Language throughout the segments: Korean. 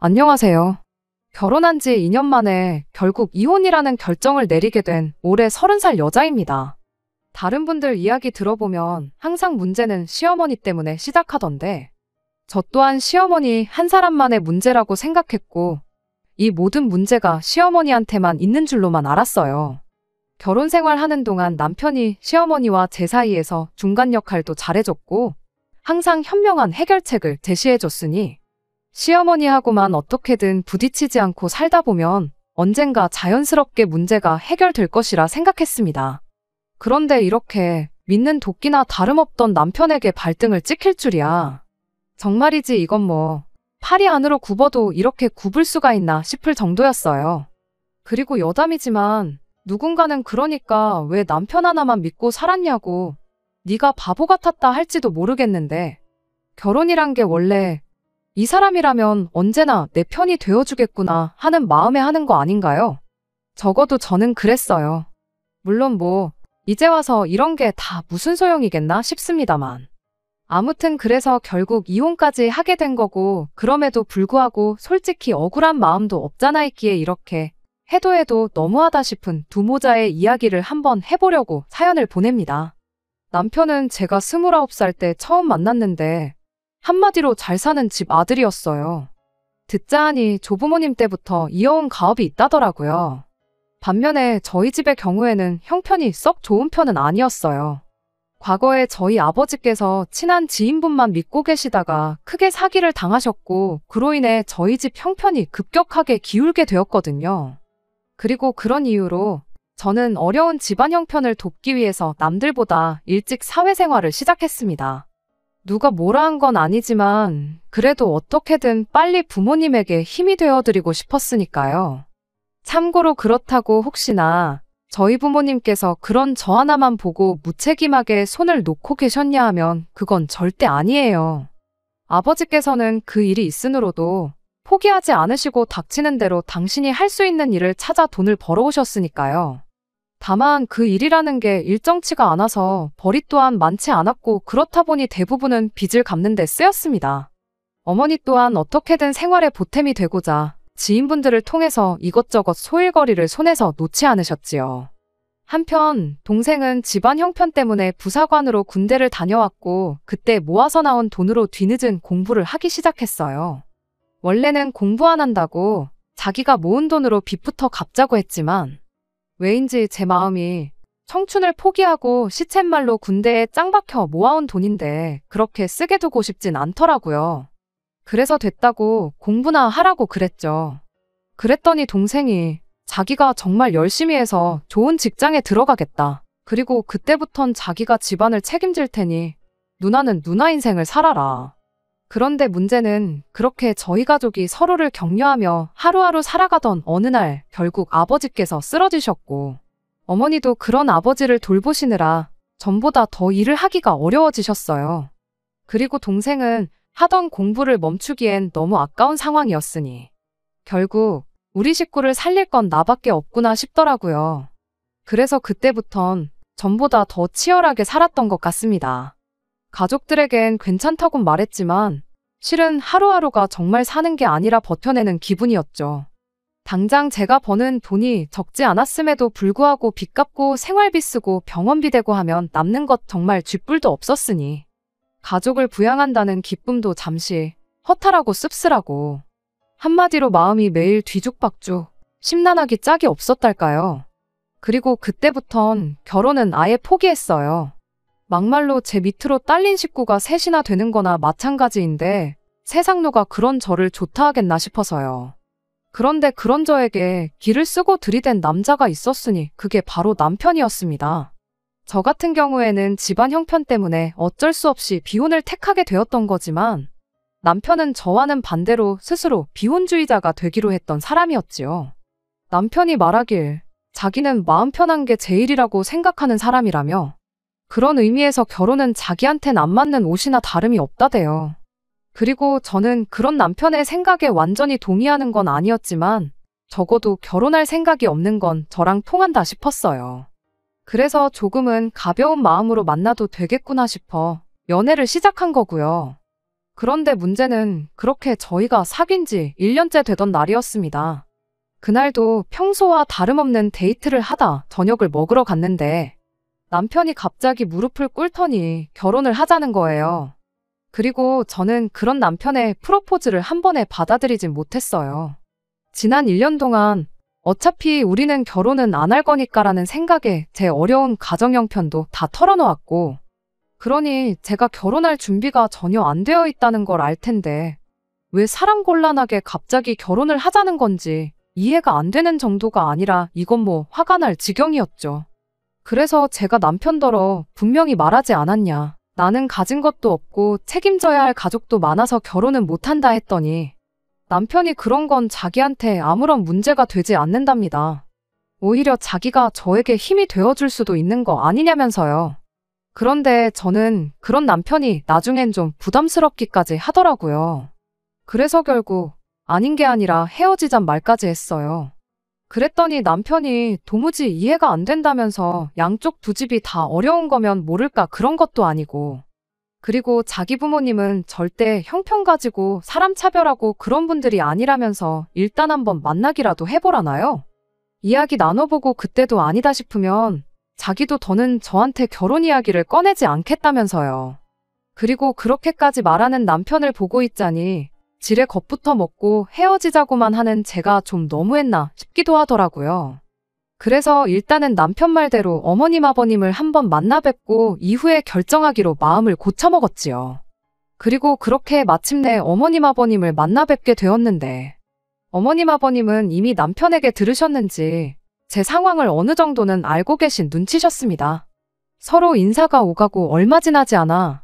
안녕하세요. 결혼한 지 2년 만에 결국 이혼이라는 결정을 내리게 된 올해 30살 여자입니다. 다른 분들 이야기 들어보면 항상 문제는 시어머니 때문에 시작하던데, 저 또한 시어머니 한 사람만의 문제라고 생각했고, 이 모든 문제가 시어머니한테만 있는 줄로만 알았어요. 결혼 생활하는 동안 남편이 시어머니와 제 사이에서 중간 역할도 잘해줬고, 항상 현명한 해결책을 제시해줬으니, 시어머니하고만 어떻게든 부딪히지 않고 살다 보면 언젠가 자연스럽게 문제가 해결될 것이라 생각했습니다. 그런데 이렇게 믿는 도끼나 다름없던 남편에게 발등을 찍힐 줄이야. 정말이지 이건 뭐 팔이 안으로 굽어도 이렇게 굽을 수가 있나 싶을 정도였어요. 그리고 여담이지만 누군가는 그러니까 왜 남편 하나만 믿고 살았냐고, 네가 바보 같았다 할지도 모르겠는데, 결혼이란 게 원래 이 사람이라면 언제나 내 편이 되어주겠구나 하는 마음에 하는 거 아닌가요? 적어도 저는 그랬어요. 물론 뭐 이제 와서 이런 게 다 무슨 소용이겠나 싶습니다만. 아무튼 그래서 결국 이혼까지 하게 된 거고, 그럼에도 불구하고 솔직히 억울한 마음도 없잖아 있기에 이렇게 해도 너무하다 싶은 두 모자의 이야기를 한번 해보려고 사연을 보냅니다. 남편은 제가 29살 때 처음 만났는데 한마디로 잘 사는 집 아들이었어요. 듣자 하니 조부모님 때부터 이어온 가업이 있다더라고요. 반면에 저희 집의 경우에는 형편이 썩 좋은 편은 아니었어요. 과거에 저희 아버지께서 친한 지인분만 믿고 계시다가 크게 사기를 당하셨고, 그로 인해 저희 집 형편이 급격하게 기울게 되었거든요. 그리고 그런 이유로 저는 어려운 집안 형편을 돕기 위해서 남들보다 일찍 사회생활을 시작했습니다. 누가 뭐라 한 건 아니지만 그래도 어떻게든 빨리 부모님에게 힘이 되어드리고 싶었으니까요. 참고로 그렇다고 혹시나 저희 부모님께서 그런 저 하나만 보고 무책임하게 손을 놓고 계셨냐 하면 그건 절대 아니에요. 아버지께서는 그 일이 있으므로도 포기하지 않으시고 닥치는 대로 당신이 할 수 있는 일을 찾아 돈을 벌어오셨으니까요. 다만 그 일이라는 게 일정치가 않아서 벌이 또한 많지 않았고, 그렇다 보니 대부분은 빚을 갚는 데 쓰였습니다. 어머니 또한 어떻게든 생활에 보탬이 되고자 지인분들을 통해서 이것저것 소일거리를 손에서 놓지 않으셨지요. 한편 동생은 집안 형편 때문에 부사관으로 군대를 다녀왔고, 그때 모아서 나온 돈으로 뒤늦은 공부를 하기 시작했어요. 원래는 공부 안 한다고 자기가 모은 돈으로 빚부터 갚자고 했지만, 왜인지 제 마음이 청춘을 포기하고 시쳇말로 군대에 짱 박혀 모아온 돈인데 그렇게 쓰게 두고 싶진 않더라고요. 그래서 됐다고 공부나 하라고 그랬죠. 그랬더니 동생이 자기가 정말 열심히 해서 좋은 직장에 들어가겠다. 그리고 그때부턴 자기가 집안을 책임질 테니 누나는 누나 인생을 살아라. 그런데 문제는 그렇게 저희 가족이 서로를 격려하며 하루하루 살아가던 어느 날 결국 아버지께서 쓰러지셨고, 어머니도 그런 아버지를 돌보시느라 전보다 더 일을 하기가 어려워지셨어요. 그리고 동생은 하던 공부를 멈추기엔 너무 아까운 상황이었으니 결국 우리 식구를 살릴 건 나밖에 없구나 싶더라고요. 그래서 그때부턴 전보다 더 치열하게 살았던 것 같습니다. 가족들에겐 괜찮다곤 말했지만 실은 하루하루가 정말 사는 게 아니라 버텨내는 기분이었죠. 당장 제가 버는 돈이 적지 않았음에도 불구하고 빚 갚고 생활비 쓰고 병원비 대고 하면 남는 것 정말 쥐뿔도 없었으니 가족을 부양한다는 기쁨도 잠시 허탈하고 씁쓸하고, 한마디로 마음이 매일 뒤죽박죽, 심란하기 짝이 없었달까요. 그리고 그때부턴 결혼은 아예 포기했어요. 막말로 제 밑으로 딸린 식구가 셋이나 되는 거나 마찬가지인데 세상노가 그런 저를 좋다 하겠나 싶어서요. 그런데 그런 저에게 기를 쓰고 들이댄 남자가 있었으니 그게 바로 남편이었습니다. 저 같은 경우에는 집안 형편 때문에 어쩔 수 없이 비혼을 택하게 되었던 거지만, 남편은 저와는 반대로 스스로 비혼주의자가 되기로 했던 사람이었지요. 남편이 말하길 자기는 마음 편한 게 제일이라고 생각하는 사람이라며, 그런 의미에서 결혼은 자기한텐 안 맞는 옷이나 다름이 없다대요. 그리고 저는 그런 남편의 생각에 완전히 동의하는 건 아니었지만 적어도 결혼할 생각이 없는 건 저랑 통한다 싶었어요. 그래서 조금은 가벼운 마음으로 만나도 되겠구나 싶어 연애를 시작한 거고요. 그런데 문제는 그렇게 저희가 사귄 지 1년째 되던 날이었습니다. 그날도 평소와 다름없는 데이트를 하다 저녁을 먹으러 갔는데 남편이 갑자기 무릎을 꿇더니 결혼을 하자는 거예요. 그리고 저는 그런 남편의 프로포즈를 한 번에 받아들이진 못했어요. 지난 1년 동안 어차피 우리는 결혼은 안 할 거니까라는 생각에 제 어려운 가정 형편도 다 털어놓았고, 그러니 제가 결혼할 준비가 전혀 안 되어 있다는 걸 알 텐데 왜 사랑곤란하게 갑자기 결혼을 하자는 건지 이해가 안 되는 정도가 아니라 이건 뭐 화가 날 지경이었죠. 그래서 제가 남편더러 분명히 말하지 않았냐. 나는 가진 것도 없고 책임져야 할 가족도 많아서 결혼은 못한다 했더니 남편이 그런 건 자기한테 아무런 문제가 되지 않는답니다. 오히려 자기가 저에게 힘이 되어줄 수도 있는 거 아니냐면서요. 그런데 저는 그런 남편이 나중엔 좀 부담스럽기까지 하더라고요. 그래서 결국 아닌 게 아니라 헤어지잔 말까지 했어요. 그랬더니 남편이 도무지 이해가 안 된다면서 양쪽 두 집이 다 어려운 거면 모를까 그런 것도 아니고, 그리고 자기 부모님은 절대 형편 가지고 사람 차별하고 그런 분들이 아니라면서 일단 한번 만나기라도 해보라나요? 이야기 나눠보고 그때도 아니다 싶으면 자기도 더는 저한테 결혼 이야기를 꺼내지 않겠다면서요. 그리고 그렇게까지 말하는 남편을 보고 있자니 지레 겁부터 먹고 헤어지자고만 하는 제가 좀 너무했나 싶기도 하더라고요. 그래서 일단은 남편 말대로 어머님 아버님을 한번 만나 뵙고 이후에 결정하기로 마음을 고쳐먹었지요. 그리고 그렇게 마침내 어머님 아버님을 만나 뵙게 되었는데 어머님 아버님은 이미 남편에게 들으셨는지 제 상황을 어느 정도는 알고 계신 눈치셨습니다. 서로 인사가 오가고 얼마 지나지 않아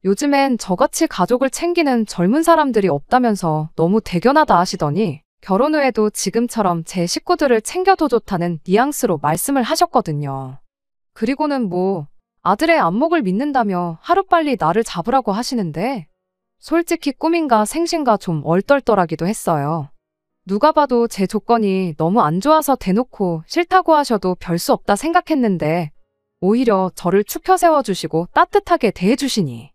요즘엔 저같이 가족을 챙기는 젊은 사람들이 없다면서 너무 대견하다 하시더니 결혼 후에도 지금처럼 제 식구들을 챙겨도 좋다는 뉘앙스로 말씀을 하셨거든요. 그리고는 뭐 아들의 안목을 믿는다며 하루빨리 나를 잡으라고 하시는데 솔직히 꿈인가 생신가 좀 얼떨떨하기도 했어요. 누가 봐도 제 조건이 너무 안 좋아서 대놓고 싫다고 하셔도 별 수 없다 생각했는데 오히려 저를 추켜 세워주시고 따뜻하게 대해주시니,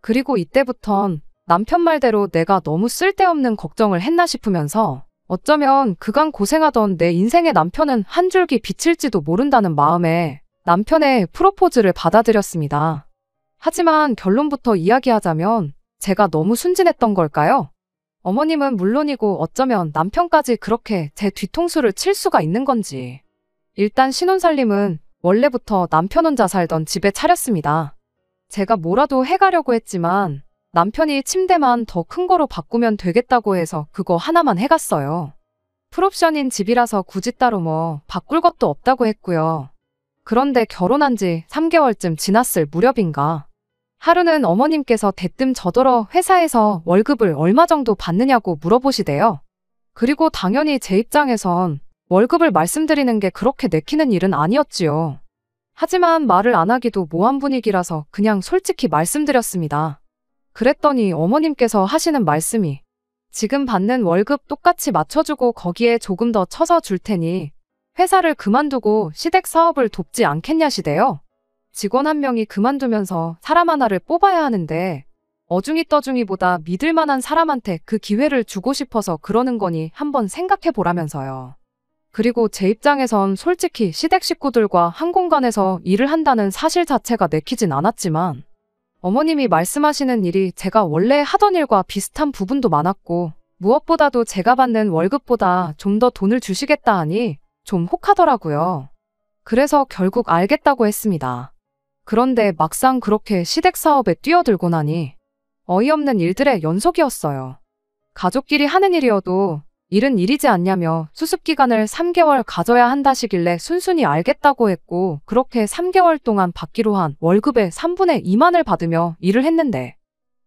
그리고 이때부턴 남편 말대로 내가 너무 쓸데없는 걱정을 했나 싶으면서 어쩌면 그간 고생하던 내 인생의 남편은 한 줄기 비칠지도 모른다는 마음에 남편의 프로포즈를 받아들였습니다. 하지만 결론부터 이야기하자면 제가 너무 순진했던 걸까요? 어머님은 물론이고 어쩌면 남편까지 그렇게 제 뒤통수를 칠 수가 있는 건지. 일단 신혼살림은 원래부터 남편 혼자 살던 집에 차렸습니다. 제가 뭐라도 해가려고 했지만 남편이 침대만 더 큰 거로 바꾸면 되겠다고 해서 그거 하나만 해갔어요. 풀옵션인 집이라서 굳이 따로 뭐 바꿀 것도 없다고 했고요. 그런데 결혼한 지 3개월쯤 지났을 무렵인가 하루는 어머님께서 대뜸 저더러 회사에서 월급을 얼마 정도 받느냐고 물어보시대요. 그리고 당연히 제 입장에선 월급을 말씀드리는 게 그렇게 내키는 일은 아니었지요. 하지만 말을 안 하기도 모한 분위기라서 그냥 솔직히 말씀드렸습니다. 그랬더니 어머님께서 하시는 말씀이 지금 받는 월급 똑같이 맞춰주고 거기에 조금 더 쳐서 줄 테니 회사를 그만두고 시댁 사업을 돕지 않겠냐시대요. 직원 한 명이 그만두면서 사람 하나를 뽑아야 하는데 어중이 떠중이보다 믿을 만한 사람한테 그 기회를 주고 싶어서 그러는 거니 한번 생각해 보라면서요. 그리고 제 입장에선 솔직히 시댁 식구들과 한 공간에서 일을 한다는 사실 자체가 내키진 않았지만 어머님이 말씀하시는 일이 제가 원래 하던 일과 비슷한 부분도 많았고 무엇보다도 제가 받는 월급보다 좀 더 돈을 주시겠다 하니 좀 혹하더라고요. 그래서 결국 알겠다고 했습니다. 그런데 막상 그렇게 시댁 사업에 뛰어들고 나니 어이없는 일들의 연속이었어요. 가족끼리 하는 일이어도 일은 일이지 않냐며 수습기간을 3개월 가져야 한다시길래 순순히 알겠다고 했고 그렇게 3개월 동안 받기로 한 월급의 3분의 2만을 받으며 일을 했는데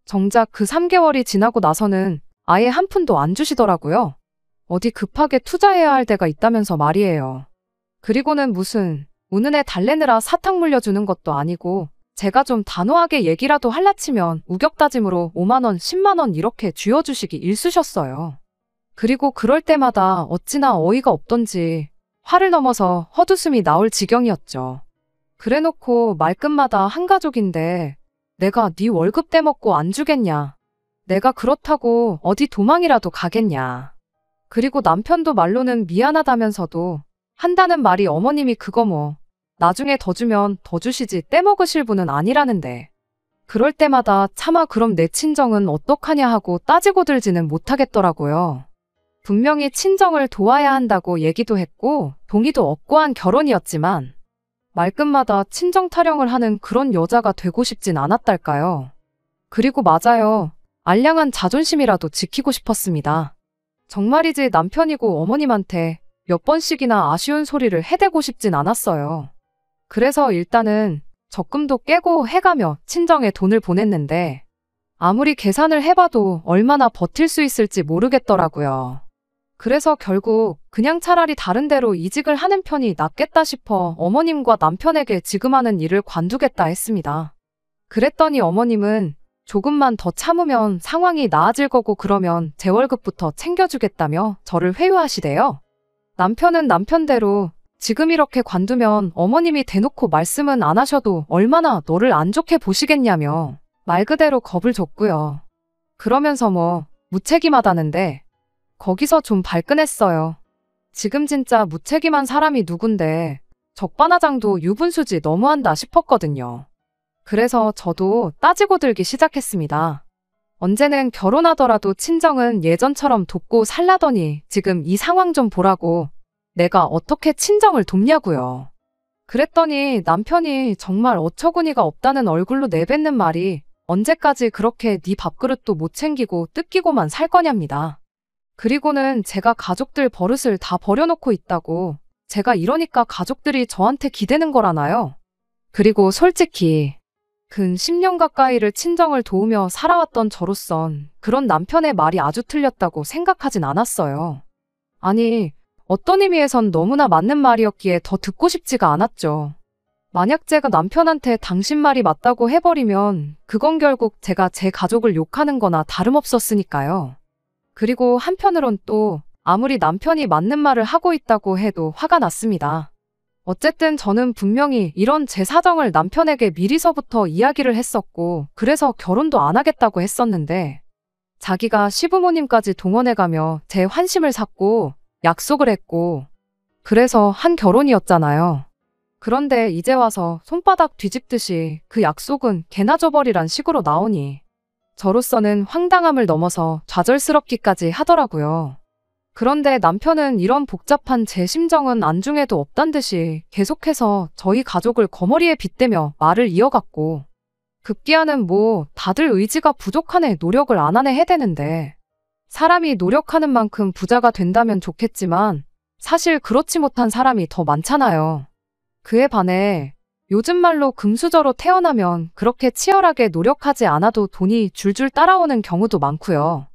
정작 그 3개월이 지나고 나서는 아예 한 푼도 안 주시더라고요. 어디 급하게 투자해야 할 데가 있다면서 말이에요. 그리고는 무슨 우는애 달래느라 사탕 물려주는 것도 아니고 제가 좀 단호하게 얘기라도 할라치면 우격다짐으로 5만원, 10만원 이렇게 쥐어주시기 일쑤셨어요. 그리고 그럴 때마다 어찌나 어이가 없던지 화를 넘어서 헛웃음이 나올 지경이었죠. 그래놓고 말끝마다 한 가족인데 내가 네 월급 떼먹고 안 주겠냐. 내가 그렇다고 어디 도망이라도 가겠냐. 그리고 남편도 말로는 미안하다면서도 한다는 말이 어머님이 그거 뭐 나중에 더 주면 더 주시지 떼먹으실 분은 아니라는데. 그럴 때마다 차마 그럼 내 친정은 어떡하냐 하고 따지고 들지는 못하겠더라고요. 분명히 친정을 도와야 한다고 얘기도 했고 동의도 얻고 한 결혼이었지만 말끝마다 친정 타령을 하는 그런 여자가 되고 싶진 않았달까요. 그리고 맞아요. 알량한 자존심이라도 지키고 싶었습니다. 정말이지 남편이고 어머님한테 몇 번씩이나 아쉬운 소리를 해대고 싶진 않았어요. 그래서 일단은 적금도 깨고 해가며 친정에 돈을 보냈는데 아무리 계산을 해봐도 얼마나 버틸 수 있을지 모르겠더라고요. 그래서 결국 그냥 차라리 다른 데로 이직을 하는 편이 낫겠다 싶어 어머님과 남편에게 지금 하는 일을 관두겠다 했습니다. 그랬더니 어머님은 조금만 더 참으면 상황이 나아질 거고 그러면 제 월급부터 챙겨주겠다며 저를 회유하시대요. 남편은 남편대로 지금 이렇게 관두면 어머님이 대놓고 말씀은 안 하셔도 얼마나 너를 안 좋게 보시겠냐며 말 그대로 겁을 줬고요. 그러면서 뭐 무책임하다는데 거기서 좀 발끈했어요. 지금 진짜 무책임한 사람이 누군데 적반하장도 유분수지 너무한다 싶었거든요. 그래서 저도 따지고 들기 시작했습니다. 언제는 결혼하더라도 친정은 예전처럼 돕고 살라더니 지금 이 상황 좀 보라고 내가 어떻게 친정을 돕냐고요. 그랬더니 남편이 정말 어처구니가 없다는 얼굴로 내뱉는 말이 언제까지 그렇게 네 밥그릇도 못 챙기고 뜯기고만 살 거냐입니다. 그리고는 제가 가족들 버릇을 다 버려놓고 있다고 제가 이러니까 가족들이 저한테 기대는 거라나요. 그리고 솔직히 근 10년 가까이를 친정을 도우며 살아왔던 저로선 그런 남편의 말이 아주 틀렸다고 생각하진 않았어요. 아니, 어떤 의미에선 너무나 맞는 말이었기에 더 듣고 싶지가 않았죠. 만약 제가 남편한테 당신 말이 맞다고 해버리면 그건 결국 제가 제 가족을 욕하는 거나 다름없었으니까요. 그리고 한편으론 또 아무리 남편이 맞는 말을 하고 있다고 해도 화가 났습니다. 어쨌든 저는 분명히 이런 제 사정을 남편에게 미리서부터 이야기를 했었고 그래서 결혼도 안 하겠다고 했었는데 자기가 시부모님까지 동원해가며 제 환심을 샀고 약속을 했고 그래서 한 결혼이었잖아요. 그런데 이제 와서 손바닥 뒤집듯이 그 약속은 개나 줘버리란 식으로 나오니 저로서는 황당함을 넘어서 좌절스럽기까지 하더라고요. 그런데 남편은 이런 복잡한 제 심정은 안중에도 없단 듯이 계속해서 저희 가족을 거머리에 빗대며 말을 이어갔고 급기야는 뭐 다들 의지가 부족하네 노력을 안 하네 해대는데 사람이 노력하는 만큼 부자가 된다면 좋겠지만 사실 그렇지 못한 사람이 더 많잖아요. 그에 반해 요즘 말로 금수저로 태어나면 그렇게 치열하게 노력하지 않아도 돈이 줄줄 따라오는 경우도 많고요.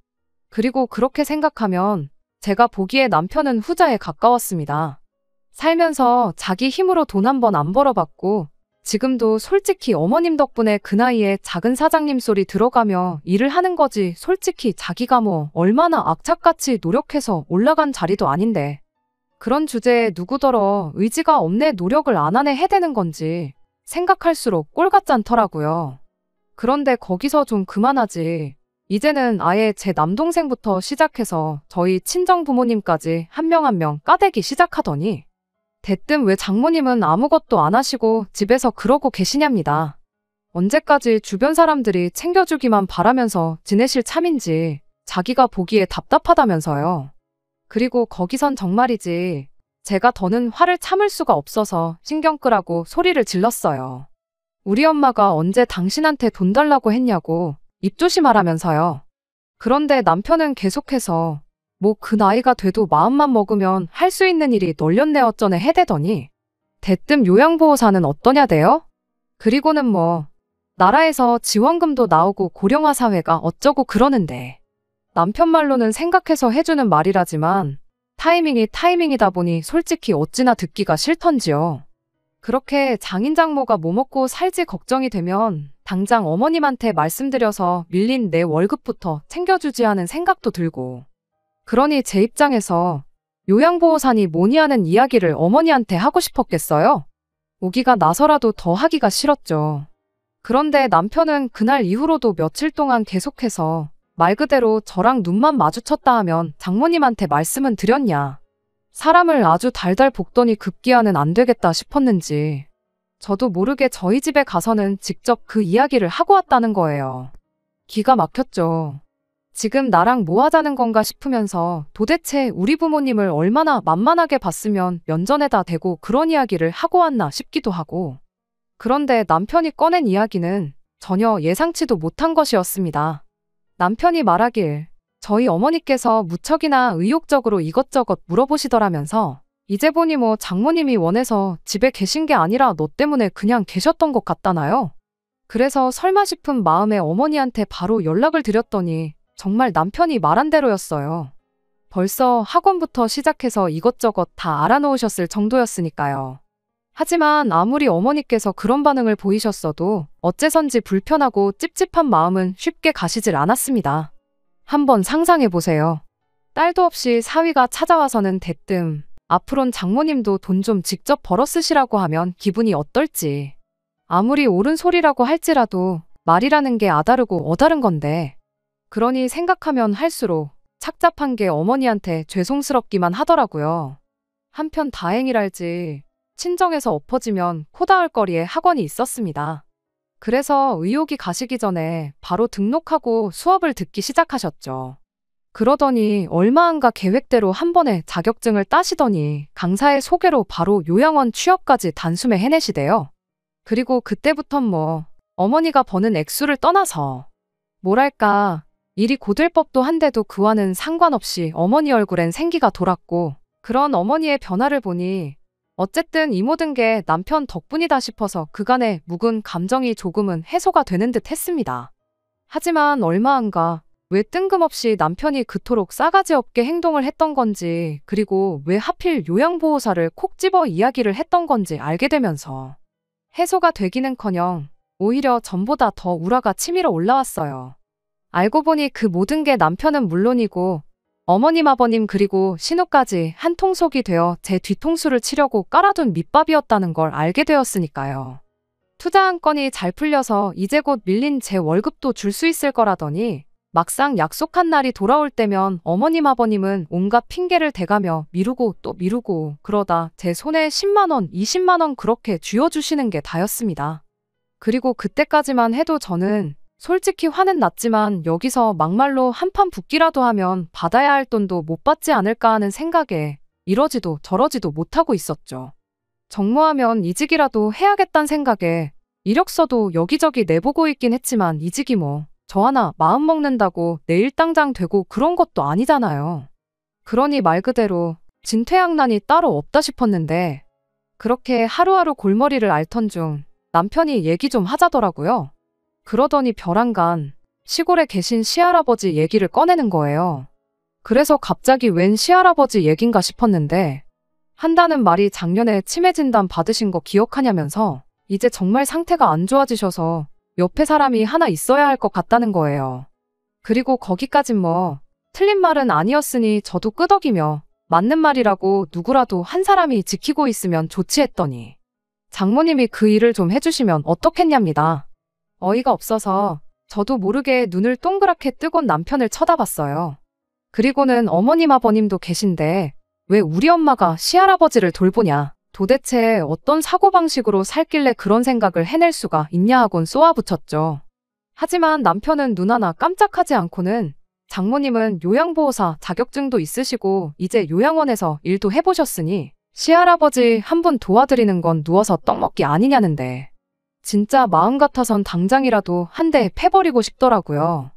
그리고 그렇게 생각하면 제가 보기에 남편은 후자에 가까웠습니다. 살면서 자기 힘으로 돈 한 번 안 벌어봤고 지금도 솔직히 어머님 덕분에 그 나이에 작은 사장님 소리 들어가며 일을 하는 거지 솔직히 자기가 뭐 얼마나 악착같이 노력해서 올라간 자리도 아닌데 그런 주제에 누구더러 의지가 없네 노력을 안 하네 해대는 건지 생각할수록 꼴같잖더라고요. 그런데 거기서 좀 그만하지. 이제는 아예 제 남동생부터 시작해서 저희 친정 부모님까지 한 명 한 명 까대기 시작하더니 대뜸 왜 장모님은 아무것도 안 하시고 집에서 그러고 계시냐입니다. 언제까지 주변 사람들이 챙겨주기만 바라면서 지내실 참인지 자기가 보기에 답답하다면서요. 그리고 거기선 정말이지 제가 더는 화를 참을 수가 없어서 신경 끄라고 소리를 질렀어요. 우리 엄마가 언제 당신한테 돈 달라고 했냐고 입조심하라면서요. 그런데 남편은 계속해서 뭐 그 나이가 돼도 마음만 먹으면 할 수 있는 일이 널렸네 어쩌네 해대더니 대뜸 요양보호사는 어떠냐대요? 그리고는 뭐 나라에서 지원금도 나오고 고령화 사회가 어쩌고 그러는데 남편 말로는 생각해서 해주는 말이라지만 타이밍이 타이밍이다 보니 솔직히 어찌나 듣기가 싫던지요. 그렇게 장인 장모가 뭐 먹고 살지 걱정이 되면 당장 어머님한테 말씀드려서 밀린 내 월급부터 챙겨주지 하는 생각도 들고 그러니 제 입장에서 요양보호사니 뭐니 하는 이야기를 어머니한테 하고 싶었겠어요? 오기가 나서라도 더 하기가 싫었죠. 그런데 남편은 그날 이후로도 며칠 동안 계속해서 말 그대로 저랑 눈만 마주쳤다 하면 장모님한테 말씀은 드렸냐. 사람을 아주 달달 볶더니 급기야는 안 되겠다 싶었는지 저도 모르게 저희 집에 가서는 직접 그 이야기를 하고 왔다는 거예요. 기가 막혔죠. 지금 나랑 뭐 하자는 건가 싶으면서 도대체 우리 부모님을 얼마나 만만하게 봤으면 면전에다 대고 그런 이야기를 하고 왔나 싶기도 하고. 그런데 남편이 꺼낸 이야기는 전혀 예상치도 못한 것이었습니다. 남편이 말하길 저희 어머니께서 무척이나 의욕적으로 이것저것 물어보시더라면서 이제 보니 뭐 장모님이 원해서 집에 계신 게 아니라 너 때문에 그냥 계셨던 것 같다나요? 그래서 설마 싶은 마음에 어머니한테 바로 연락을 드렸더니 정말 남편이 말한 대로였어요. 벌써 학원부터 시작해서 이것저것 다 알아놓으셨을 정도였으니까요. 하지만 아무리 어머니께서 그런 반응을 보이셨어도 어째선지 불편하고 찝찝한 마음은 쉽게 가시질 않았습니다. 한번 상상해보세요. 딸도 없이 사위가 찾아와서는 대뜸 앞으론 장모님도 돈 좀 직접 벌어 쓰시라고 하면 기분이 어떨지. 아무리 옳은 소리라고 할지라도 말이라는 게 아다르고 어다른 건데 그러니 생각하면 할수록 착잡한 게 어머니한테 죄송스럽기만 하더라고요. 한편 다행이랄지 친정에서 엎어지면 코 닿을 거리에 학원이 있었습니다. 그래서 의욕이 가시기 전에 바로 등록하고 수업을 듣기 시작하셨죠. 그러더니 얼마 안가 계획대로 한 번에 자격증을 따시더니 강사의 소개로 바로 요양원 취업까지 단숨에 해내시대요. 그리고 그때부턴 뭐 어머니가 버는 액수를 떠나서 뭐랄까 일이 고될 법도 한데도 그와는 상관없이 어머니 얼굴엔 생기가 돌았고 그런 어머니의 변화를 보니 어쨌든 이 모든 게 남편 덕분이다 싶어서 그간의 묵은 감정이 조금은 해소가 되는 듯 했습니다. 하지만 얼마 안가 왜 뜬금없이 남편이 그토록 싸가지 없게 행동을 했던 건지 그리고 왜 하필 요양보호사를 콕 집어 이야기를 했던 건지 알게 되면서 해소가 되기는커녕 오히려 전보다 더 우라가 치밀어 올라왔어요. 알고 보니 그 모든 게 남편은 물론이고 어머님 아버님 그리고 신우까지 한 통속이 되어 제 뒤통수를 치려고 깔아둔 밑밥이었다는 걸 알게 되었으니까요. 투자한 건이 잘 풀려서 이제 곧 밀린 제 월급도 줄 수 있을 거라더니 막상 약속한 날이 돌아올 때면 어머님 아버님은 온갖 핑계를 대가며 미루고 또 미루고 그러다 제 손에 10만 원, 20만 원 그렇게 쥐어주시는 게 다였습니다. 그리고 그때까지만 해도 저는 솔직히 화는 났지만 여기서 막말로 한판 붙기라도 하면 받아야 할 돈도 못 받지 않을까 하는 생각에 이러지도 저러지도 못하고 있었죠. 정모하면 이직이라도 해야겠다는 생각에 이력서도 여기저기 내보고 있긴 했지만 이직이 뭐 저 하나 마음 먹는다고 내일 당장 되고 그런 것도 아니잖아요. 그러니 말 그대로 진퇴양난이 따로 없다 싶었는데 그렇게 하루하루 골머리를 앓던 중 남편이 얘기 좀 하자더라고요. 그러더니 벼랑간 시골에 계신 시할아버지 얘기를 꺼내는 거예요. 그래서 갑자기 웬 시할아버지 얘긴가 싶었는데 한다는 말이 작년에 치매 진단 받으신 거 기억하냐면서 이제 정말 상태가 안 좋아지셔서 옆에 사람이 하나 있어야 할 것 같다는 거예요. 그리고 거기까진 뭐 틀린 말은 아니었으니 저도 끄덕이며 맞는 말이라고 누구라도 한 사람이 지키고 있으면 좋지 했더니 장모님이 그 일을 좀 해주시면 어떻겠냐입니다. 어이가 없어서 저도 모르게 눈을 동그랗게 뜨곤 남편을 쳐다봤어요. 그리고는 어머님 아버님도 계신데 왜 우리 엄마가 시할아버지를 돌보냐. 도대체 어떤 사고방식으로 살길래 그런 생각을 해낼 수가 있냐 하곤 쏘아붙였죠. 하지만 남편은 눈 하나 깜짝하지 않고는 장모님은 요양보호사 자격증도 있으시고 이제 요양원에서 일도 해보셨으니 시할아버지 한 분 도와드리는 건 누워서 떡 먹기 아니냐는데 진짜 마음 같아선 당장이라도 한 대 패버리고 싶더라고요.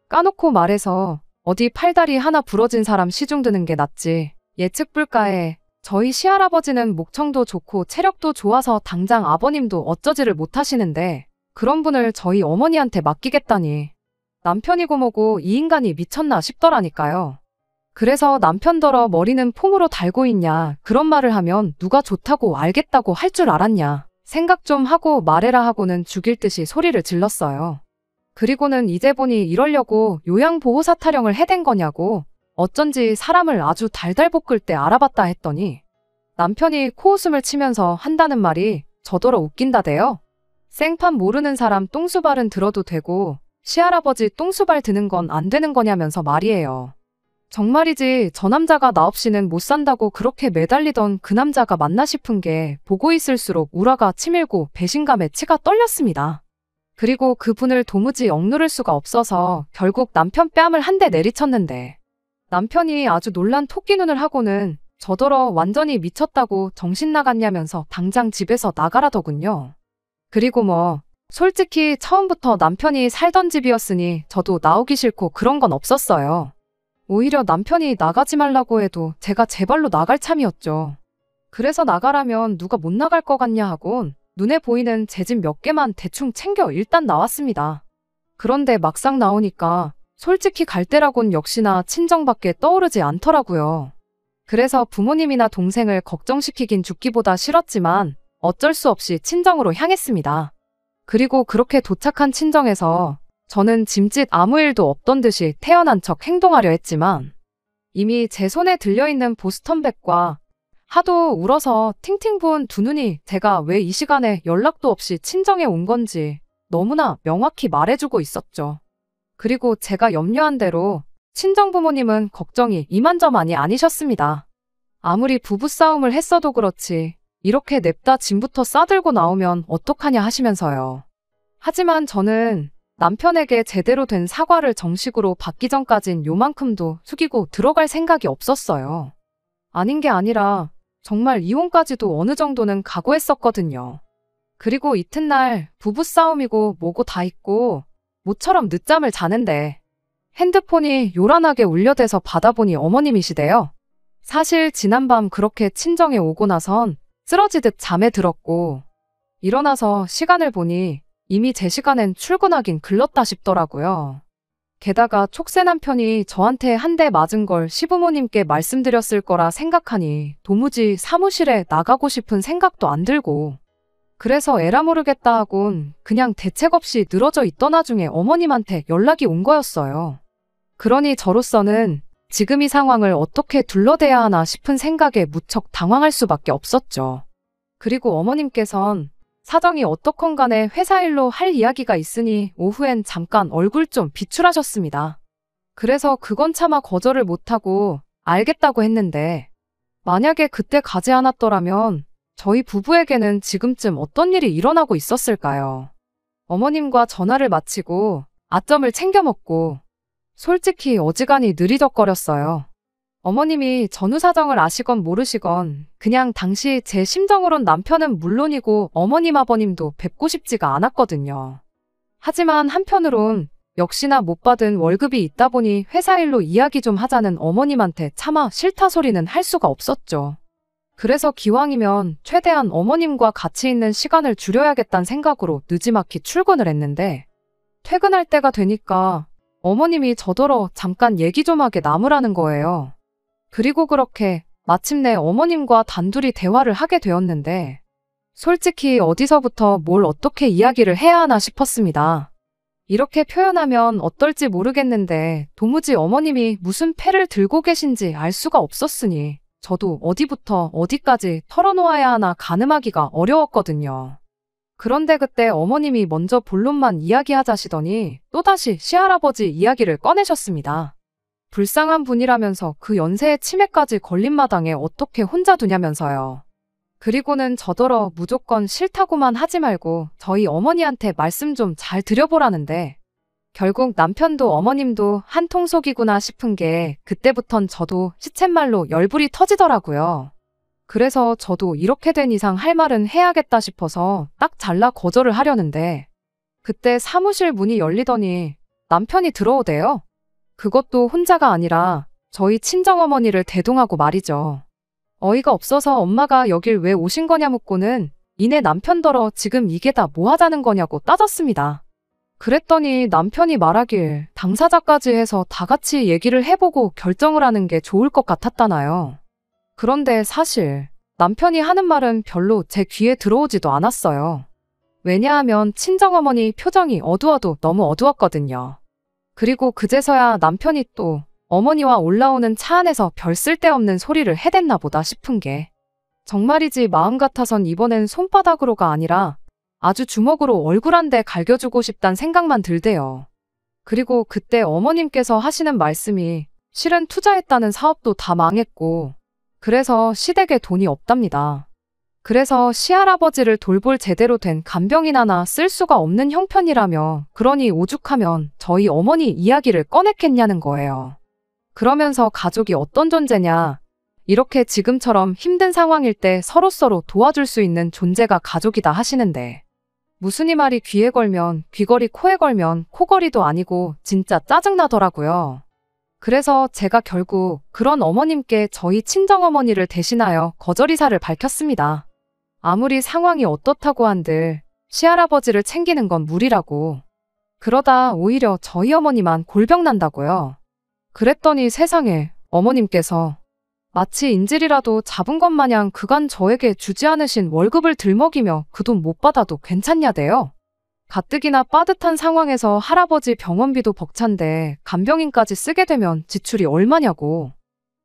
까놓고 말해서 어디 팔다리 하나 부러진 사람 시중 드는 게 낫지. 예측 불가에 저희 시할아버지는 목청도 좋고 체력도 좋아서 당장 아버님도 어쩌지를 못하시는데 그런 분을 저희 어머니한테 맡기겠다니. 남편이고 뭐고 이 인간이 미쳤나 싶더라니까요. 그래서 남편더러 머리는 폼으로 달고 있냐 그런 말을 하면 누가 좋다고 알겠다고 할 줄 알았냐. 생각 좀 하고 말해라 하고는 죽일 듯이 소리를 질렀어요. 그리고는 이제 보니 이러려고 요양보호사 타령을 해댄 거냐고 어쩐지 사람을 아주 달달 볶을 때 알아봤다 했더니 남편이 코웃음을 치면서 한다는 말이 저더러 웃긴다대요. 생판 모르는 사람 똥수발은 들어도 되고 시할아버지 똥수발 드는 건 안 되는 거냐면서 말이에요. 정말이지 저 남자가 나 없이는 못 산다고 그렇게 매달리던 그 남자가 맞나 싶은 게 보고 있을수록 우라가 치밀고 배신감에 치가 떨렸습니다. 그리고 그분을 도무지 억누를 수가 없어서 결국 남편 뺨을 한 대 내리쳤는데 남편이 아주 놀란 토끼 눈을 하고는 저더러 완전히 미쳤다고 정신 나갔냐면서 당장 집에서 나가라더군요. 그리고 뭐 솔직히 처음부터 남편이 살던 집이었으니 저도 나오기 싫고 그런 건 없었어요. 오히려 남편이 나가지 말라고 해도 제가 제 발로 나갈 참이었죠. 그래서 나가라면 누가 못 나갈 것 같냐 하곤 눈에 보이는 제 집 몇 개만 대충 챙겨 일단 나왔습니다. 그런데 막상 나오니까 솔직히 갈 때라곤 역시나 친정밖에 떠오르지 않더라고요. 그래서 부모님이나 동생을 걱정시키긴 죽기보다 싫었지만 어쩔 수 없이 친정으로 향했습니다. 그리고 그렇게 도착한 친정에서 저는 짐짓 아무 일도 없던 듯이 태어난 척 행동하려 했지만 이미 제 손에 들려있는 보스턴백과 하도 울어서 팅팅 부은 두 눈이 제가 왜 이 시간에 연락도 없이 친정에 온 건지 너무나 명확히 말해주고 있었죠. 그리고 제가 염려한 대로 친정 부모님은 걱정이 이만저만이 아니셨습니다. 아무리 부부싸움을 했어도 그렇지 이렇게 냅다 짐부터 싸들고 나오면 어떡하냐 하시면서요. 하지만 저는 남편에게 제대로 된 사과를 정식으로 받기 전까진 요만큼도 숙이고 들어갈 생각이 없었어요. 아닌 게 아니라 정말 이혼까지도 어느 정도는 각오했었거든요. 그리고 이튿날 부부싸움이고 뭐고 다 있고 모처럼 늦잠을 자는데 핸드폰이 요란하게 울려대서 받아보니 어머님이시대요. 사실 지난밤 그렇게 친정에 오고 나선 쓰러지듯 잠에 들었고 일어나서 시간을 보니 이미 제 시간엔 출근하긴 글렀다 싶더라고요. 게다가 촉새 남편이 저한테 한 대 맞은 걸 시부모님께 말씀드렸을 거라 생각하니 도무지 사무실에 나가고 싶은 생각도 안 들고 그래서 에라 모르겠다 하곤 그냥 대책 없이 늘어져 있던 와중에 어머님한테 연락이 온 거였어요. 그러니 저로서는 지금 이 상황을 어떻게 둘러대야 하나 싶은 생각에 무척 당황할 수밖에 없었죠. 그리고 어머님께선 사정이 어떻건 간에 회사 일로 할 이야기가 있으니 오후엔 잠깐 얼굴 좀 비출하셨습니다. 그래서 그건 차마 거절을 못하고 알겠다고 했는데 만약에 그때 가지 않았더라면 저희 부부에게는 지금쯤 어떤 일이 일어나고 있었을까요? 어머님과 전화를 마치고 아점을 챙겨 먹고 솔직히 어지간히 느리적거렸어요. 어머님이 전후 사정을 아시건 모르시건 그냥 당시 제 심정으론 남편은 물론이고 어머님 아버님도 뵙고 싶지가 않았거든요. 하지만 한편으론 역시나 못 받은 월급이 있다 보니 회사 일로 이야기 좀 하자는 어머님한테 차마 싫다 소리는 할 수가 없었죠. 그래서 기왕이면 최대한 어머님과 같이 있는 시간을 줄여야겠다는 생각으로 느지막이 출근을 했는데 퇴근할 때가 되니까 어머님이 저더러 잠깐 얘기 좀 하게 남으라는 거예요. 그리고 그렇게 마침내 어머님과 단둘이 대화를 하게 되었는데 솔직히 어디서부터 뭘 어떻게 이야기를 해야 하나 싶었습니다. 이렇게 표현하면 어떨지 모르겠는데 도무지 어머님이 무슨 패를 들고 계신지 알 수가 없었으니 저도 어디부터 어디까지 털어놓아야 하나 가늠하기가 어려웠거든요. 그런데 그때 어머님이 먼저 본론만 이야기하자시더니 또다시 시할아버지 이야기를 꺼내셨습니다. 불쌍한 분이라면서 그 연세에 치매까지 걸린 마당에 어떻게 혼자 두냐면서요. 그리고는 저더러 무조건 싫다고만 하지 말고 저희 어머니한테 말씀 좀 잘 드려보라는데 결국 남편도 어머님도 한통속이구나 싶은 게 그때부턴 저도 시쳇말로 열불이 터지더라고요. 그래서 저도 이렇게 된 이상 할 말은 해야겠다 싶어서 딱 잘라 거절을 하려는데 그때 사무실 문이 열리더니 남편이 들어오대요. 그것도 혼자가 아니라 저희 친정어머니를 대동하고 말이죠. 어이가 없어서 엄마가 여길 왜 오신 거냐 묻고는 이내 남편더러 지금 이게 다 뭐 하자는 거냐고 따졌습니다. 그랬더니 남편이 말하길 당사자까지 해서 다 같이 얘기를 해보고 결정을 하는 게 좋을 것 같았다나요. 그런데 사실 남편이 하는 말은 별로 제 귀에 들어오지도 않았어요. 왜냐하면 친정어머니 표정이 어두워도 너무 어두웠거든요. 그리고 그제서야 남편이 또 어머니와 올라오는 차 안에서 별 쓸데없는 소리를 해댔나 보다 싶은 게 정말이지 마음 같아선 이번엔 손바닥으로가 아니라 아주 주먹으로 얼굴 한 대 갈겨주고 싶단 생각만 들대요. 그리고 그때 어머님께서 하시는 말씀이 실은 투자했다는 사업도 다 망했고 그래서 시댁에 돈이 없답니다. 그래서 시할아버지를 돌볼 제대로 된 간병인 하나 쓸 수가 없는 형편이라며 그러니 오죽하면 저희 어머니 이야기를 꺼냈겠냐는 거예요. 그러면서 가족이 어떤 존재냐, 이렇게 지금처럼 힘든 상황일 때 서로서로 도와줄 수 있는 존재가 가족이다 하시는데 무슨 이 말이 귀에 걸면 귀걸이, 코에 걸면 코걸이도 아니고 진짜 짜증나더라고요. 그래서 제가 결국 그런 어머님께 저희 친정어머니를 대신하여 거절의사를 밝혔습니다. 아무리 상황이 어떻다고 한들 시할아버지를 챙기는 건 무리라고. 그러다 오히려 저희 어머니만 골병 난다고요. 그랬더니 세상에 어머님께서 마치 인질이라도 잡은 것 마냥 그간 저에게 주지 않으신 월급을 들먹이며 그 돈 못 받아도 괜찮냐대요. 가뜩이나 빠듯한 상황에서 할아버지 병원비도 벅찬데 간병인까지 쓰게 되면 지출이 얼마냐고.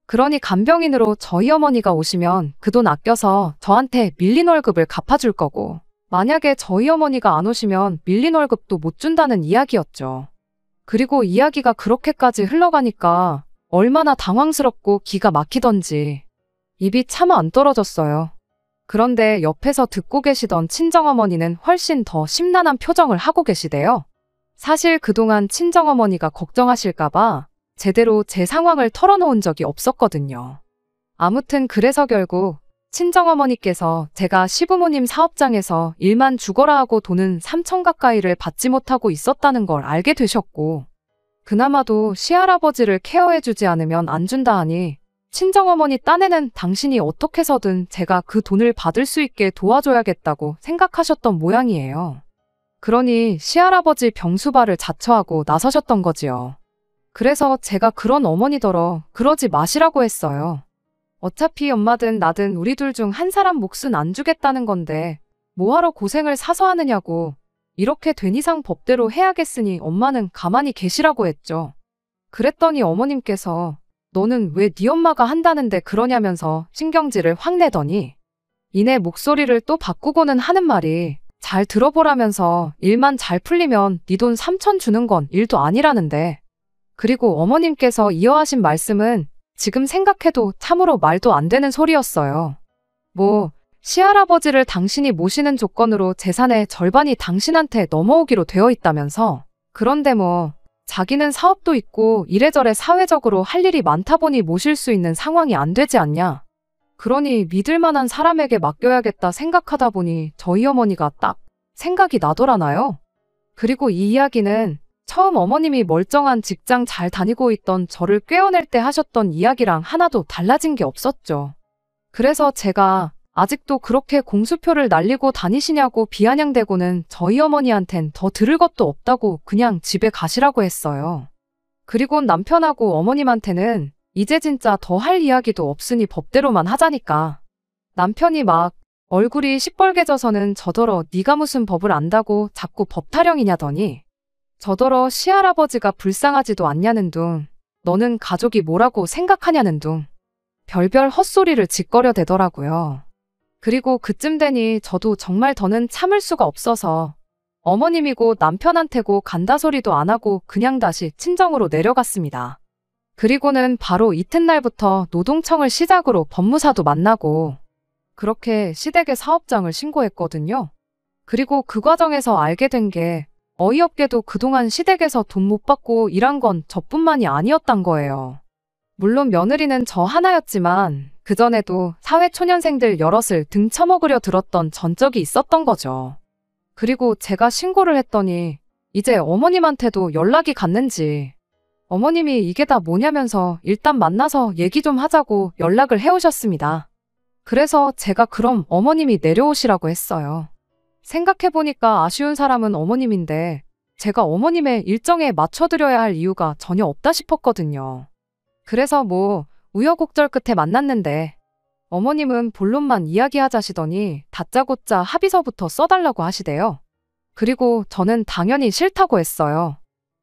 그러니 간병인으로 저희 어머니가 오시면 그 돈 아껴서 저한테 밀린 월급을 갚아줄 거고 만약에 저희 어머니가 안 오시면 밀린 월급도 못 준다는 이야기였죠. 그리고 이야기가 그렇게까지 흘러가니까 얼마나 당황스럽고 기가 막히던지 입이 차마 안 떨어졌어요. 그런데 옆에서 듣고 계시던 친정어머니는 훨씬 더 심란한 표정을 하고 계시대요. 사실 그동안 친정어머니가 걱정하실까봐 제대로 제 상황을 털어놓은 적이 없었거든요. 아무튼 그래서 결국 친정어머니께서 제가 시부모님 사업장에서 일만 죽어라 하고 돈은 3천 가까이를 받지 못하고 있었다는 걸 알게 되셨고 그나마도 시할아버지를 케어해주지 않으면 안 준다 하니 친정어머니 딴에는 당신이 어떻게 해서든 제가 그 돈을 받을 수 있게 도와줘야겠다고 생각하셨던 모양이에요. 그러니 시할아버지 병수발을 자처하고 나서셨던 거지요. 그래서 제가 그런 어머니더러 그러지 마시라고 했어요. 어차피 엄마든 나든 우리 둘 중 한 사람 몫은 안 주겠다는 건데 뭐하러 고생을 사서 하느냐고. 이렇게 된 이상 법대로 해야겠으니 엄마는 가만히 계시라고 했죠. 그랬더니 어머님께서 너는 왜 네 엄마가 한다는데 그러냐면서 신경질을 확 내더니 이내 목소리를 또 바꾸고는 하는 말이 잘 들어보라면서 일만 잘 풀리면 네 돈 3천 주는 건 일도 아니라는데. 그리고 어머님께서 이어하신 말씀은 지금 생각해도 참으로 말도 안 되는 소리였어요. 뭐 시할아버지를 당신이 모시는 조건으로 재산의 절반이 당신한테 넘어오기로 되어 있다면서. 그런데 뭐 자기는 사업도 있고 이래저래 사회적으로 할 일이 많다 보니 모실 수 있는 상황이 안 되지 않냐. 그러니 믿을 만한 사람에게 맡겨야겠다 생각하다 보니 저희 어머니가 딱 생각이 나더라나요. 그리고 이 이야기는 처음 어머님이 멀쩡한 직장 잘 다니고 있던 저를 꿰어낼 때 하셨던 이야기랑 하나도 달라진 게 없었죠. 그래서 제가 아직도 그렇게 공수표를 날리고 다니시냐고 비아냥대고는 저희 어머니한텐 더 들을 것도 없다고 그냥 집에 가시라고 했어요. 그리고 남편하고 어머님한테는 이제 진짜 더 할 이야기도 없으니 법대로만 하자니까. 남편이 막 얼굴이 시뻘개져서는 저더러 네가 무슨 법을 안다고 자꾸 법 타령이냐더니 저더러 시할아버지가 불쌍하지도 않냐는 둥, 너는 가족이 뭐라고 생각하냐는 둥, 별별 헛소리를 짓거려 대더라고요. 그리고 그쯤 되니 저도 정말 더는 참을 수가 없어서 어머님이고 남편한테고 간다 소리도 안 하고 그냥 다시 친정으로 내려갔습니다. 그리고는 바로 이튿날부터 노동청을 시작으로 법무사도 만나고 그렇게 시댁에 사업장을 신고했거든요. 그리고 그 과정에서 알게 된 게 어이없게도 그동안 시댁에서 돈 못 받고 일한 건 저뿐만이 아니었단 거예요. 물론 며느리는 저 하나였지만 그전에도 사회초년생들 여럿을 등쳐먹으려 들었던 전적이 있었던 거죠. 그리고 제가 신고를 했더니 이제 어머님한테도 연락이 갔는지 어머님이 이게 다 뭐냐면서 일단 만나서 얘기 좀 하자고 연락을 해오셨습니다. 그래서 제가 그럼 어머님이 내려오시라고 했어요. 생각해보니까 아쉬운 사람은 어머님인데 제가 어머님의 일정에 맞춰드려야 할 이유가 전혀 없다 싶었거든요. 그래서 뭐 우여곡절 끝에 만났는데 어머님은 본론만 이야기하자시더니 다짜고짜 합의서부터 써달라고 하시대요. 그리고 저는 당연히 싫다고 했어요.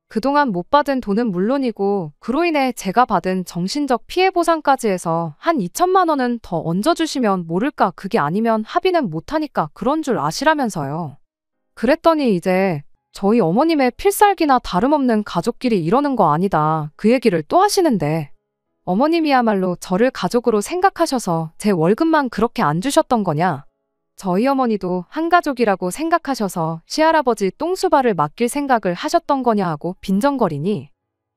그동안 못 받은 돈은 물론이고 그로 인해 제가 받은 정신적 피해 보상까지 해서 한 2천만 원은 더 얹어주시면 모를까 그게 아니면 합의는 못하니까 그런 줄 아시라면서요. 그랬더니 이제 저희 어머님의 필살기나 다름없는 가족끼리 이러는 거 아니다. 그 얘기를 또 하시는데. 어머님이야말로 저를 가족으로 생각하셔서 제 월급만 그렇게 안 주셨던 거냐? 저희 어머니도 한 가족이라고 생각하셔서 시할아버지 똥수발을 맡길 생각을 하셨던 거냐 하고 빈정거리니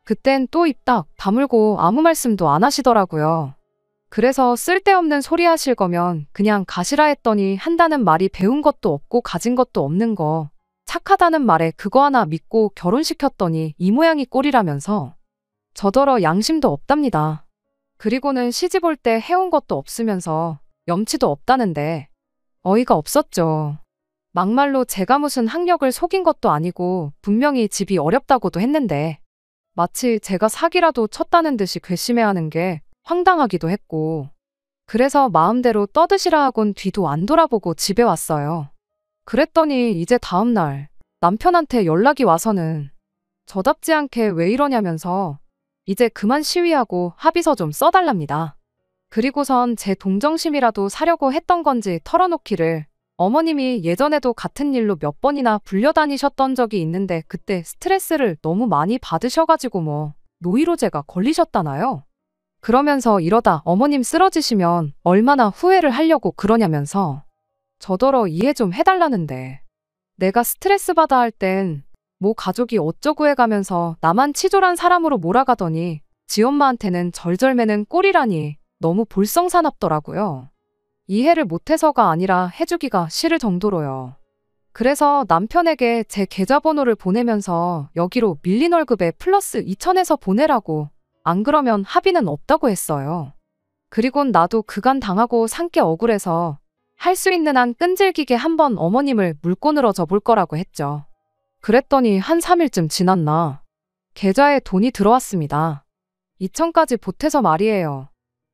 그땐 또 입 딱 다물고 아무 말씀도 안 하시더라고요. 그래서 쓸데없는 소리 하실 거면 그냥 가시라 했더니 한다는 말이 배운 것도 없고 가진 것도 없는 거. 착하다는 말에 그거 하나 믿고 결혼시켰더니 이 모양이 꼴이라면서 저더러 양심도 없답니다. 그리고는 시집 올 때 해온 것도 없으면서 염치도 없다는데 어이가 없었죠. 막말로 제가 무슨 학력을 속인 것도 아니고 분명히 집이 어렵다고도 했는데 마치 제가 사기라도 쳤다는 듯이 괘씸해하는 게 황당하기도 했고 그래서 마음대로 떠드시라 하곤 뒤도 안 돌아보고 집에 왔어요. 그랬더니 이제 다음날 남편한테 연락이 와서는 저답지 않게 왜 이러냐면서 이제 그만 시위하고 합의서 좀 써달랍니다. 그리고선 제 동정심이라도 사려고 했던 건지 털어놓기를 어머님이 예전에도 같은 일로 몇 번이나 불려다니셨던 적이 있는데 그때 스트레스를 너무 많이 받으셔가지고 뭐 노이로제가 걸리셨다나요? 그러면서 이러다 어머님 쓰러지시면 얼마나 후회를 하려고 그러냐면서 저더러 이해 좀 해달라는데 내가 스트레스 받아 할 땐 뭐 가족이 어쩌고 해가면서 나만 치졸한 사람으로 몰아가더니 지 엄마한테는 절절매는 꼴이라니 너무 볼성사납더라고요. 이해를 못해서가 아니라 해주기가 싫을 정도로요. 그래서 남편에게 제 계좌번호를 보내면서 여기로 밀린 월급에 플러스 2,000에서 보내라고 안 그러면 합의는 없다고 했어요. 그리곤 나도 그간 당하고 산게 억울해서 할 수 있는 한 끈질기게 한번 어머님을 물고 늘어져 볼 거라고 했죠. 그랬더니 한 3일쯤 지났나 계좌에 돈이 들어왔습니다. 2,000까지 보태서 말이에요.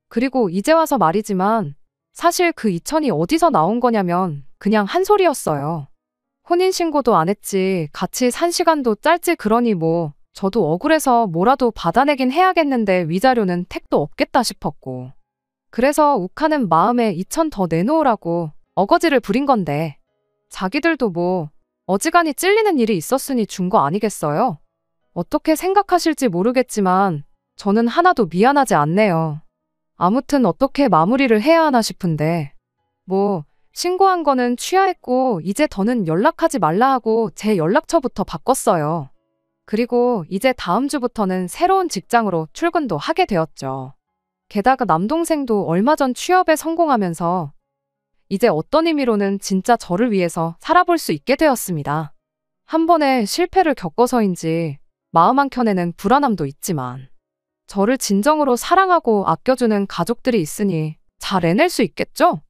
그리고 이제 와서 말이지만 사실 그 2,000이 어디서 나온 거냐면 그냥 한 소리였어요. 혼인신고도 안 했지 같이 산 시간도 짧지 그러니 뭐 저도 억울해서 뭐라도 받아내긴 해야겠는데 위자료는 택도 없겠다 싶었고 그래서 욱하는 마음에 2,000 더 내놓으라고 어거지를 부린 건데 자기들도 뭐 어지간히 찔리는 일이 있었으니 준 거 아니겠어요? 어떻게 생각하실지 모르겠지만 저는 하나도 미안하지 않네요. 아무튼 어떻게 마무리를 해야 하나 싶은데 뭐 신고한 거는 취하했고 이제 더는 연락하지 말라 하고 제 연락처부터 바꿨어요. 그리고 이제 다음 주부터는 새로운 직장으로 출근도 하게 되었죠. 게다가 남동생도 얼마 전 취업에 성공하면서 이제 어떤 의미로는 진짜 저를 위해서 살아볼 수 있게 되었습니다. 한 번에 실패를 겪어서인지 마음 한켠에는 불안함도 있지만 저를 진정으로 사랑하고 아껴주는 가족들이 있으니 잘 해낼 수 있겠죠?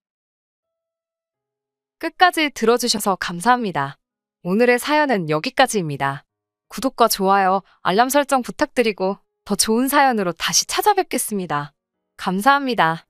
끝까지 들어주셔서 감사합니다. 오늘의 사연은 여기까지입니다. 구독과 좋아요, 알람 설정 부탁드리고 더 좋은 사연으로 다시 찾아뵙겠습니다. 감사합니다.